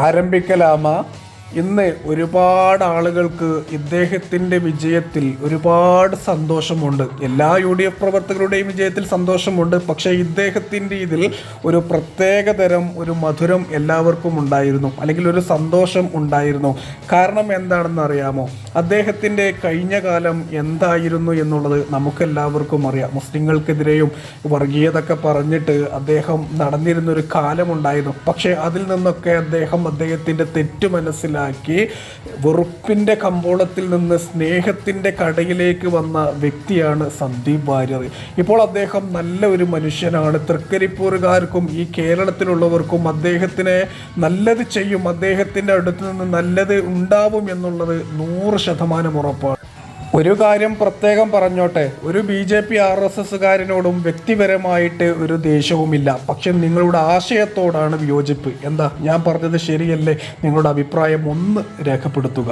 ആരംഭിക്കലാമ. ഇന്ന് ഒരുപാട് ആളുകൾക്ക് ഇദ്ദേഹത്തിൻ്റെ വിജയത്തിൽ ഒരുപാട് സന്തോഷമുണ്ട്. എല്ലാ UDF പ്രവർത്തകരുടെയും വിജയത്തിൽ സന്തോഷമുണ്ട്. പക്ഷേ ഇദ്ദേഹത്തിൻ്റെ ഇതിൽ ഒരു പ്രത്യേകതരം ഒരു മധുരം എല്ലാവർക്കും ഉണ്ടായിരുന്നു, അല്ലെങ്കിൽ ഒരു സന്തോഷം ഉണ്ടായിരുന്നു. കാരണം എന്താണെന്ന് അറിയാമോ? അദ്ദേഹത്തിൻ്റെ കഴിഞ്ഞ കാലം എന്തായിരുന്നു എന്നുള്ളത് നമുക്കെല്ലാവർക്കും അറിയാം. മുസ്ലിങ്ങൾക്കെതിരെയും വർഗീയതൊക്കെ പറഞ്ഞിട്ട് അദ്ദേഹം നടന്നിരുന്നൊരു കാലമുണ്ടായിരുന്നു. പക്ഷേ അതിൽ നിന്നൊക്കെ അദ്ദേഹത്തിൻ്റെ തെറ്റു മനസ്സിലാക്കി വെറുപ്പിൻ്റെ കമ്പോളത്തിൽ നിന്ന് സ്നേഹത്തിൻ്റെ കടയിലേക്ക് വന്ന വ്യക്തിയാണ് സന്ദീപ് വാര്യർ. ഇപ്പോൾ അദ്ദേഹം നല്ല ഒരു മനുഷ്യനാണ്. തൃക്കരിപ്പൂരുകാർക്കും ഈ കേരളത്തിലുള്ളവർക്കും അദ്ദേഹത്തിനെ നല്ലത് ചെയ്യും, അദ്ദേഹത്തിൻ്റെ അടുത്ത് നിന്ന് നല്ലത് ഉണ്ടാവും എന്നുള്ളത് 100% ഉറപ്പാണ്. ഒരു കാര്യം പ്രത്യേകം പറഞ്ഞോട്ടെ, ഒരു BJP RSSകാരനോടും വ്യക്തിപരമായിട്ട് ഒരു ദേഷ്യവുമില്ല. പക്ഷെ നിങ്ങളുടെ ആശയത്തോടാണ് വിയോജിപ്പ്. എന്താ ഞാൻ പറഞ്ഞത് ശരിയല്ലേ? നിങ്ങളുടെ അഭിപ്രായം ഒന്ന് രേഖപ്പെടുത്തുക.